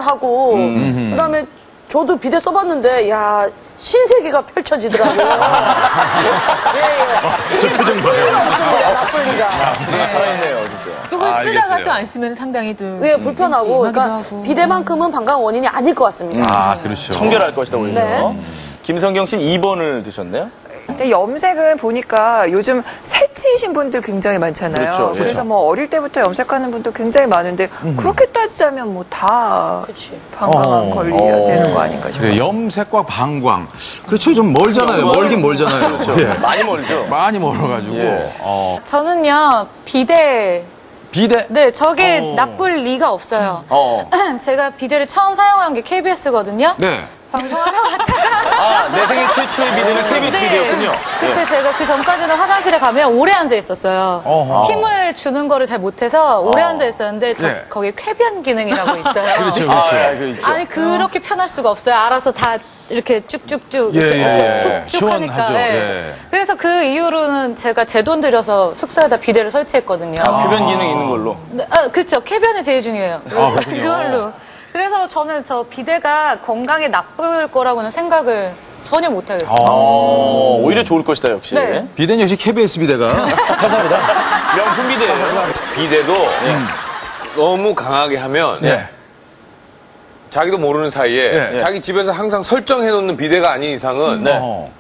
하고 그다음에 저도 비데 써봤는데 야 신세계가 펼쳐지더라고요. 예. 이게 나쁠 리가 없습니다. 나쁠 리가. 살아있네요, 진짜. 또 그걸 쓰다가 또 안 쓰면 상당히 또 예, 불편하고 그러니까 비데만큼은 방광 원인이 아닐 것 같습니다. 아, 그렇죠. 청결할 것이다, 오히려. 네. 김성경 씨는 2번을 드셨네요? 근데 염색은 보니까 요즘 새치이신 분들 굉장히 많잖아요. 그렇죠, 예. 그래서 뭐 어릴 때부터 염색하는 분도 굉장히 많은데 그렇게 따지자면 뭐 다 방광암 걸려야 되는 거 아닌가 싶어요. 그래, 염색과 방광. 그렇죠. 좀 멀잖아요. 멀긴 멀잖아요. 그렇죠. 예. 많이 멀죠. 많이 멀어가지고. 예. 저는요, 비데. 비데? 네, 저게 나쁠 리가 없어요. 제가 비데를 처음 사용한 게 KBS거든요. 네. 방송하러 갔다가. 내 생애 최초의 비데는 KBS 네. 비데였군요. 그때 제가 그 전까지는 화장실에 가면 오래 앉아 있었어요. 힘을 주는 거를 잘 못해서 오래 앉아 있었는데 네. 거기에 쾌변 기능이라고 있어요. 그렇죠, 그렇죠. 그렇죠. 아니 그렇게 편할 수가 없어요. 알아서 다 이렇게 쭉쭉쭉 예, 이렇게 예. 훅쭉 하니까. 시원하죠. 예. 예. 그래서 그 이후로는 제가 제 돈 들여서 숙소에다 비데를 설치했거든요. 쾌변 기능 있는 걸로. 네, 그렇죠. 쾌변이 제일 중요해요. 그걸로. 그래서 저는 저 비데가 건강에 나쁠 거라고는 생각을 전혀 못 하겠어요. 오히려 좋을 것이다, 역시. 네. 비데는 역시 KBS 비데가. 명품 비데예요. 비데도 너무 강하게 하면 네. 자기도 모르는 사이에 네. 자기 집에서 항상 설정해 놓는 비데가 아닌 이상은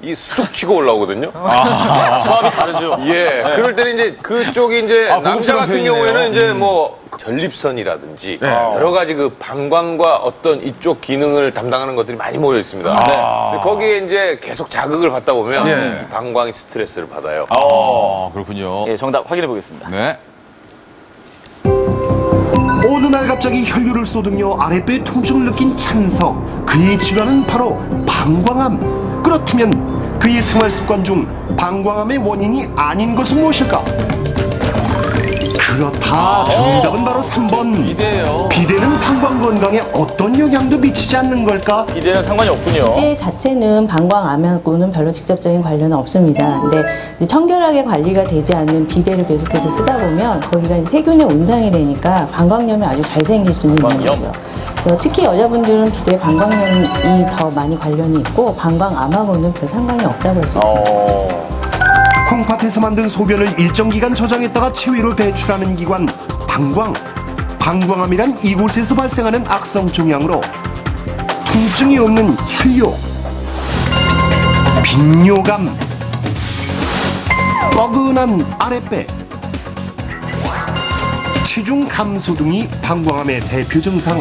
이 쑥 치고 올라오거든요. 수압이 다르죠. 예. 그럴 때는 이제 그쪽이 이제 남자 같은 표현이네요. 경우에는 이제 뭐 전립선이라든지 네. 여러 가지 그 방광과 어떤 이쪽 기능을 담당하는 것들이 많이 모여 있습니다. 근데 거기에 이제 계속 자극을 받다 보면 네. 이 방광이 스트레스를 받아요. 그렇군요. 예, 정답 확인해 보겠습니다. 네. 어느 날 갑자기 혈류를 쏟으며 아랫배에 통증을 느낀 찬석. 그의 질환은 바로 방광암. 그렇다면 그의 생활 습관 중 방광암의 원인이 아닌 것은 무엇일까? 그렇다. 정답은 바로 3번. 비데예요. 비데는 방광 건강에 어떤 영향도 미치지 않는 걸까? 비데는 상관이 없군요. 비데 자체는 방광암하고는 별로 직접적인 관련은 없습니다. 근데 이제 청결하게 관리가 되지 않는 비데를 계속해서 쓰다 보면 거기가 이제 세균의 온상이 되니까 방광염이 아주 잘 생길 수 있는 거죠. 그래서 특히 여자분들은 비데 방광염이 더 많이 관련이 있고 방광암하고는 별 상관이 없다고 할 수 있습니다. 콩팥에서 만든 소변을 일정 기간 저장했다가 체외로 배출하는 기관 방광. 방광암이란 이곳에서 발생하는 악성 종양으로 통증이 없는 혈뇨, 빈뇨감, 뻐근한 아랫배, 체중 감소 등이 방광암의 대표 증상.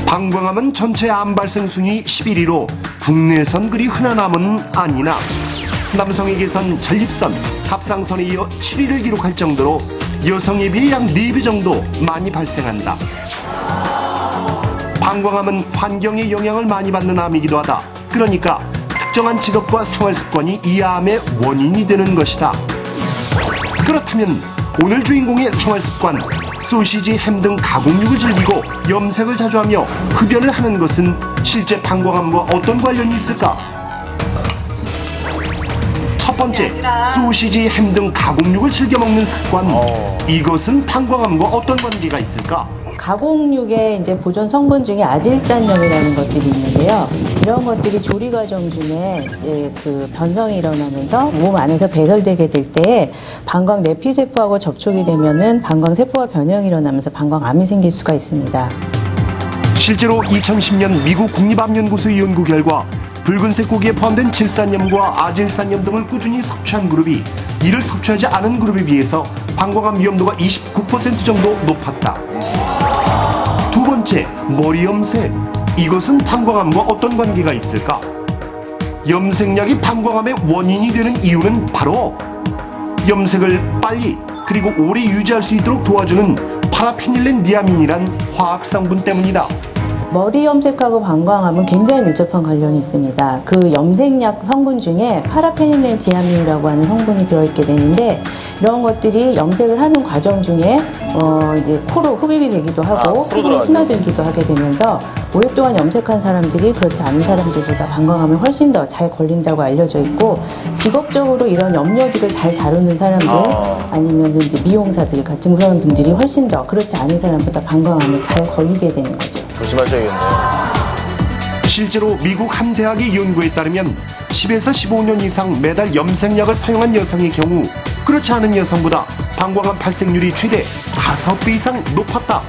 방광암은 전체 암 발생 순위 11위로 국내에선 그리 흔한 암은 아니나 남성에게선 전립선, 갑상선에 이어 7위를 기록할 정도로 여성에 비해 약 4배 정도 많이 발생한다. 방광암은 환경의 영향을 많이 받는 암이기도 하다. 그러니까 특정한 직업과 생활습관이 이 암의 원인이 되는 것이다. 그렇다면 오늘 주인공의 생활습관, 소시지, 햄 등 가공육을 즐기고 염색을 자주 하며 흡연을 하는 것은 실제 방광암과 어떤 관련이 있을까? 첫 번째, 소시지, 햄 등 가공육을 즐겨 먹는 습관. 이것은 방광암과 어떤 관계가 있을까? 가공육의 이제 보존 성분 중에 아질산염이라는 것들이 있는데요. 이런 것들이 조리 과정 중에 이제 그 변성이 일어나면서 몸 안에서 배설되게 될 때 방광 내피세포하고 접촉이 되면은 방광 세포가 변형이 일어나면서 방광암이 생길 수가 있습니다. 실제로 2010년 미국 국립암연구소의 연구 결과 붉은색 고기에 포함된 질산염과 아질산염 등을 꾸준히 섭취한 그룹이 이를 섭취하지 않은 그룹에 비해서 방광암 위험도가 29% 정도 높았다. 두 번째, 머리 염색. 이것은 방광암과 어떤 관계가 있을까? 염색약이 방광암의 원인이 되는 이유는 바로 염색을 빨리 그리고 오래 유지할 수 있도록 도와주는 파라페닐렌디아민이란 화학 성분 때문이다. 머리 염색하고 방광암은 굉장히 밀접한 관련이 있습니다. 그 염색약 성분 중에 파라페닐렌디아민이라고 하는 성분이 들어있게 되는데 이런 것들이 염색을 하는 과정 중에 이제 코로 흡입이 되기도 하고 피부로 스며들기도 하게 되면서 오랫동안 염색한 사람들이 그렇지 않은 사람들보다 방광암에 훨씬 더 잘 걸린다고 알려져 있고 직업적으로 이런 염려들을 잘 다루는 사람들 아니면 이제 미용사들 같은 그런 분들이 훨씬 더 그렇지 않은 사람보다 방광암에 잘 걸리게 되는 거죠. 조심하셔야겠네요. 실제로 미국 한 대학의 연구에 따르면 10에서 15년 이상 매달 염색약을 사용한 여성의 경우 그렇지 않은 여성보다 방광암 발생률이 최대 5배 이상 높았다.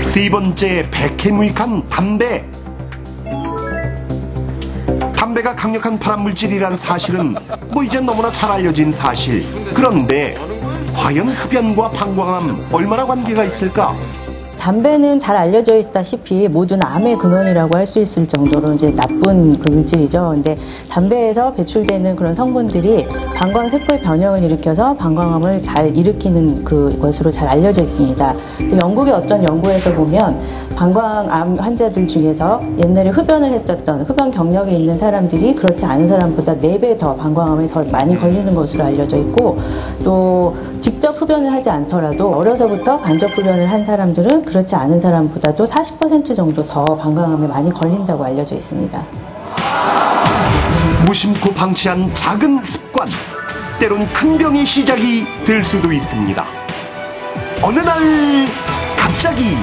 세 번째, 백해무익한 담배. 담배가 강력한 발암물질이란 사실은 이제 너무나 잘 알려진 사실. 그런데 과연 흡연과 방광암 얼마나 관계가 있을까? 담배는 잘 알려져 있다시피 모든 암의 근원이라고 할 수 있을 정도로 이제 나쁜 그 물질이죠. 근데 담배에서 배출되는 그런 성분들이 방광 세포의 변형을 일으켜서 방광암을 잘 일으키는 그것으로 잘 알려져 있습니다. 그래서 영국의 어떤 연구에서 보면 방광암 환자들 중에서 옛날에 흡연을 했었던 흡연 경력에 있는 사람들이 그렇지 않은 사람보다 4배 더 방광암에 더 많이 걸리는 것으로 알려져 있고 또 직접 흡연을 하지 않더라도 어려서부터 간접 흡연을 한 사람들은 그렇지 않은 사람보다도 40% 정도 더 방광암에 많이 걸린다고 알려져 있습니다. 무심코 방치한 작은 습관, 때론 큰 병의 시작이 될 수도 있습니다. 어느 날 갑자기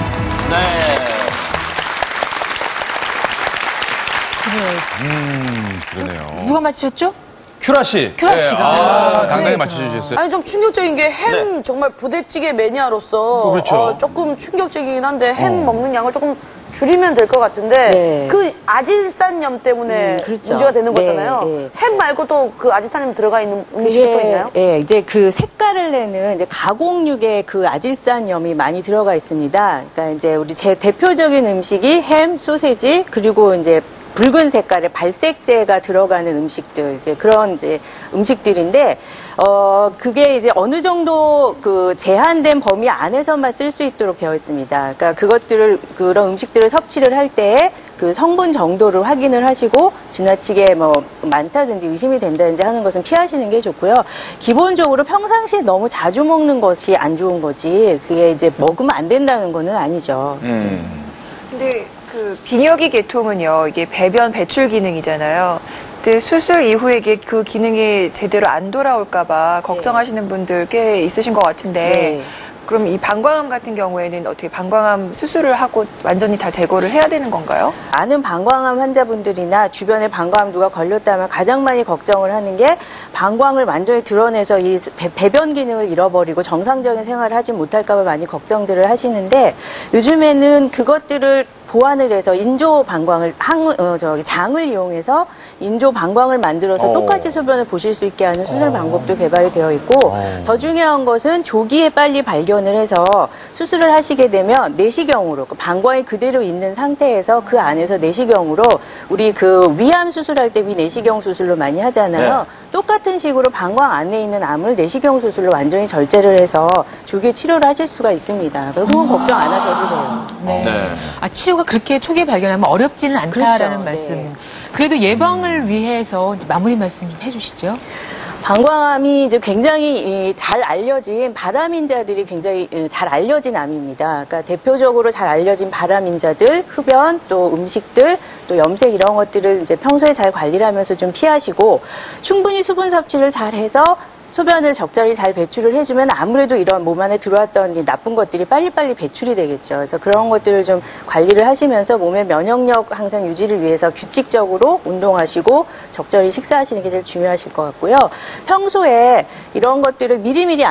그러네요. 누가 맞히셨죠? 큐라 씨. 큐라 씨가. 당당히 맞춰주셨어요. 아니 좀 충격적인 게 햄 정말 부대찌개 매니아로서 그렇죠. 조금 충격적이긴 한데 햄 먹는 양을 조금 줄이면 될 것 같은데 네. 그 아질산염 때문에 그렇죠. 문제가 되는 네, 거잖아요. 네. 햄 말고 또 그 아질산염 들어가 있는 음식이 또 있나요? 예, 이제 그 색깔을 내는 이제 가공육의 그 아질산염이 많이 들어가 있습니다. 그러니까 이제 우리 제 대표적인 음식이 햄, 소세지 그리고 이제 붉은 색깔의 발색제가 들어가는 음식들, 이제 그런 이제 음식들인데, 그게 이제 어느 정도 그 제한된 범위 안에서만 쓸 수 있도록 되어 있습니다. 그러니까 그런 음식들을 섭취를 할 때에 그 성분 정도를 확인을 하시고 지나치게 뭐 많다든지 의심이 된다든지 하는 것은 피하시는 게 좋고요. 기본적으로 평상시에 너무 자주 먹는 것이 안 좋은 거지, 그게 이제 먹으면 안 된다는 거는 아니죠. 근데 그 비뇨기 계통은요, 이게 배변 배출 기능이잖아요. 근데 수술 이후에 이게 그 기능이 제대로 안 돌아올까봐 걱정하시는 분들 꽤 있으신 것 같은데, 네. 그럼 이 방광암 같은 경우에는 어떻게 방광암 수술을 하고 완전히 다 제거를 해야 되는 건가요? 아는 방광암 환자분들이나 주변에 방광암 누가 걸렸다면 가장 많이 걱정을 하는 게 방광을 완전히 드러내서 이 배변 기능을 잃어버리고 정상적인 생활을 하지 못할까 봐 많이 걱정들을 하시는데, 요즘에는 그것들을 보완을 해서 인조 방광을 장을 이용해서 인조 방광을 만들어서 똑같이 소변을 보실 수 있게 하는 수술 방법도 개발이 되어 있고, 더 중요한 것은 조기에 빨리 발견을 해서 수술을 하시게 되면 내시경으로 그 방광이 그대로 있는 상태에서 그 안에서 내시경으로 우리 그 위암 수술할 때 위내시경 수술로 많이 하잖아요. 네. 똑같은 식으로 방광 안에 있는 암을 내시경 수술로 완전히 절제를 해서 조기 치료를 하실 수가 있습니다. 그건 걱정 안 하셔도 돼요. 네. 네. 아, 치료가 그렇게 초기에 발견하면 어렵지는 않다라는 그렇죠. 말씀. 네. 그래도 예방을 위해서 이제 마무리 말씀 좀 해주시죠. 방광암이 이제 굉장히 잘 알려진 발암인자들이 굉장히 잘 알려진 암입니다. 그러니까 대표적으로 잘 알려진 발암인자들, 흡연, 또 음식들, 또 염색 이런 것들을 이제 평소에 잘 관리를 하면서 좀 피하시고, 충분히 수분 섭취를 잘 해서 소변을 적절히 잘 배출을 해주면 아무래도 이런 몸 안에 들어왔던 이 나쁜 것들이 빨리빨리 배출이 되겠죠. 그래서 그런 것들을 좀 관리를 하시면서 몸의 면역력 항상 유지를 위해서 규칙적으로 운동하시고 적절히 식사하시는 게 제일 중요하실 것 같고요. 평소에 이런 것들을 미리미리